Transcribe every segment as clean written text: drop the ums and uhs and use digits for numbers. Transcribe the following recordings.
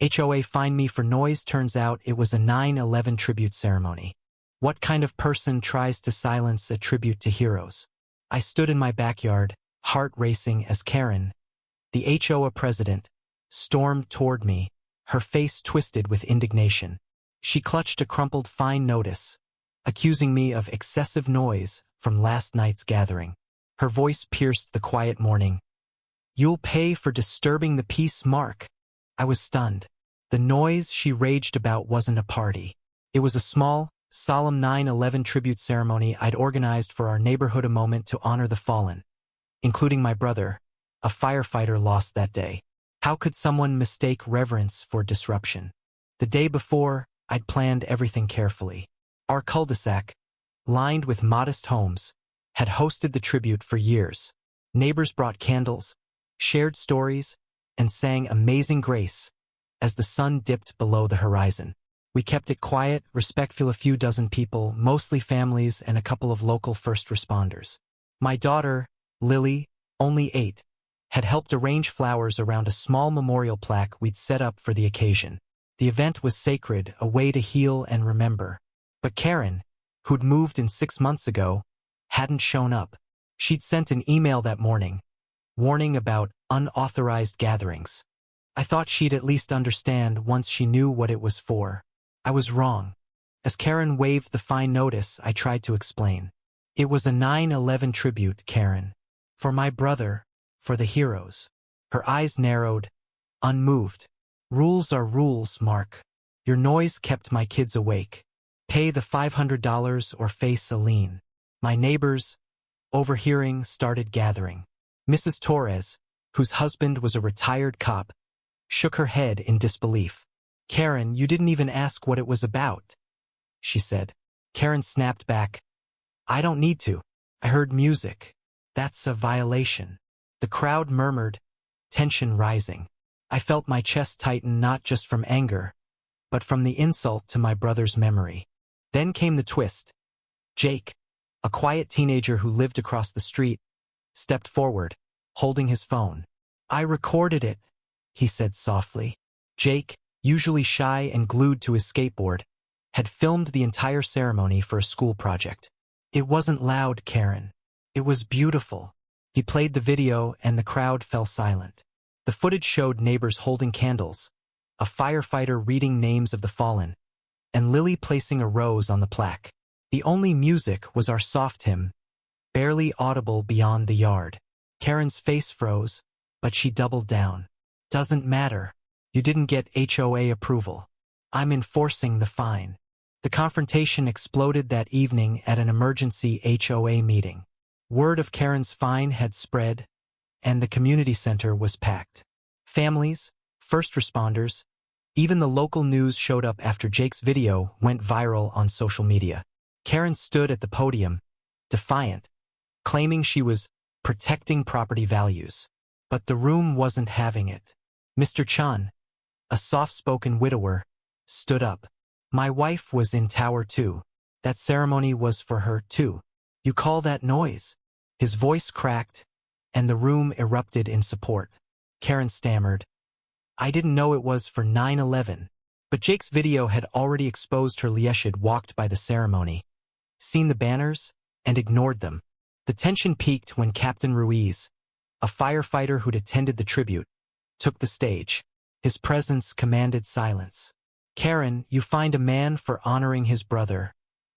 HOA fined me for noise. Turns out it was a 9/11 tribute ceremony. What kind of person tries to silence a tribute to heroes? I stood in my backyard, heart racing as Karen, the HOA president, stormed toward me, her face twisted with indignation. She clutched a crumpled fine notice, accusing me of excessive noise from last night's gathering. Her voice pierced the quiet morning. "You'll pay for disturbing the peace, Mark." I was stunned. The noise she raged about wasn't a party. It was a small, solemn 9/11 tribute ceremony I'd organized for our neighborhood, a moment to honor the fallen, including my brother, a firefighter lost that day. How could someone mistake reverence for disruption? The day before, I'd planned everything carefully. Our cul-de-sac, lined with modest homes, had hosted the tribute for years. Neighbors brought candles, shared stories, and sang Amazing Grace as the sun dipped below the horizon. We kept it quiet, respectful. A few dozen people, mostly families and a couple of local first responders. My daughter, Lily, only 8, had helped arrange flowers around a small memorial plaque we'd set up for the occasion. The event was sacred, a way to heal and remember. But Karen, who'd moved in 6 months ago, hadn't shown up. She'd sent an email that morning, warning about unauthorized gatherings. I thought she'd at least understand once she knew what it was for. I was wrong. As Karen waved the fine notice, I tried to explain. It was a 9/11 tribute, Karen. For my brother, for the heroes. Her eyes narrowed, unmoved. Rules are rules, Mark. Your noise kept my kids awake. Pay the $500 or face a lien. My neighbors, overhearing, started gathering. Mrs. Torres, whose husband was a retired cop, shook her head in disbelief. "Karen, you didn't even ask what it was about," she said. Karen snapped back. "I don't need to. I heard music. That's a violation." The crowd murmured, tension rising. I felt my chest tighten, not just from anger, but from the insult to my brother's memory. Then came the twist. Jake, a quiet teenager who lived across the street, stepped forward, holding his phone. "I recorded it," he said softly. Jake, usually shy and glued to his skateboard, had filmed the entire ceremony for a school project. "It wasn't loud, Karen. It was beautiful." He played the video and the crowd fell silent. The footage showed neighbors holding candles, a firefighter reading names of the fallen, and Lily placing a rose on the plaque. The only music was our soft hymn, barely audible beyond the yard. Karen's face froze, but she doubled down. "Doesn't matter. You didn't get HOA approval. I'm enforcing the fine." The confrontation exploded that evening at an emergency HOA meeting. Word of Karen's fine had spread, and the community center was packed. Families, first responders, even the local news showed up after Jake's video went viral on social media. Karen stood at the podium, defiant, claiming she was protecting property values. But the room wasn't having it. Mr. Chan, a soft-spoken widower, stood up. "My wife was in Tower 2. That ceremony was for her, too. You call that noise?" His voice cracked, and the room erupted in support. Karen stammered, "I didn't know it was for 9/11. But Jake's video had already exposed her. Liesh'd walked by the ceremony, seen the banners, and ignored them. The tension peaked when Captain Ruiz, a firefighter who'd attended the tribute, took the stage. His presence commanded silence. "Karen, you fined a man for honoring his brother,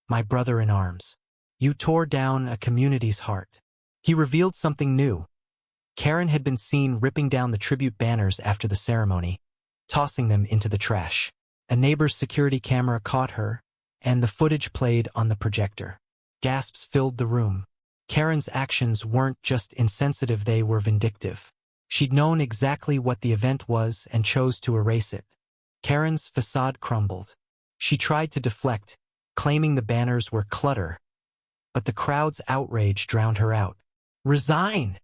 my brother in arms. You tore down a community's heart." He revealed something new. Karen had been seen ripping down the tribute banners after the ceremony, tossing them into the trash. A neighbor's security camera caught her, and the footage played on the projector. Gasps filled the room. Karen's actions weren't just insensitive, they were vindictive. She'd known exactly what the event was and chose to erase it. Karen's facade crumbled. She tried to deflect, claiming the banners were clutter, but the crowd's outrage drowned her out. "Resign!"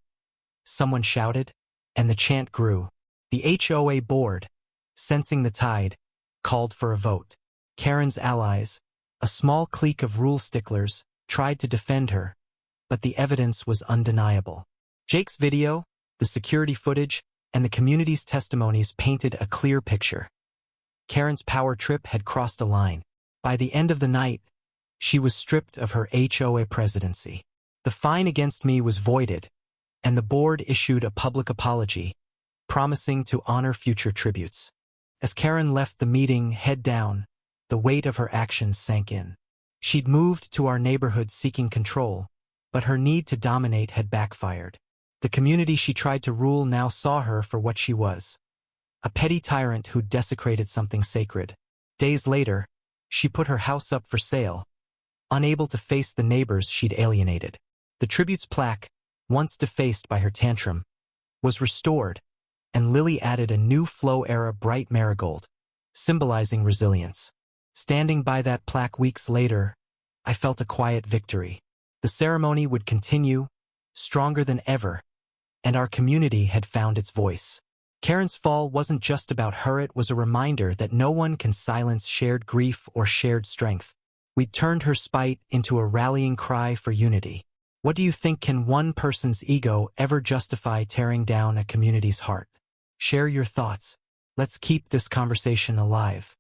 someone shouted, and the chant grew. The HOA board, sensing the tide, called for a vote. Karen's allies, a small clique of rule sticklers, tried to defend her, but the evidence was undeniable. Jake's video, the security footage, and the community's testimonies painted a clear picture. Karen's power trip had crossed a line. By the end of the night, she was stripped of her HOA presidency. The fine against me was voided, and the board issued a public apology, promising to honor future tributes. As Karen left the meeting head down, the weight of her actions sank in. She'd moved to our neighborhood seeking control, but her need to dominate had backfired. The community she tried to rule now saw her for what she was, a petty tyrant who desecrated something sacred. Days later, she put her house up for sale, unable to face the neighbors she'd alienated. The tribute's plaque, once defaced by her tantrum, was restored, and Lily added a new Flow-era bright marigold, symbolizing resilience. Standing by that plaque weeks later, I felt a quiet victory. The ceremony would continue, stronger than ever, and our community had found its voice. Karen's fall wasn't just about her, it was a reminder that no one can silence shared grief or shared strength. We turned her spite into a rallying cry for unity. What do you think? Can one person's ego ever justify tearing down a community's heart? Share your thoughts. Let's keep this conversation alive.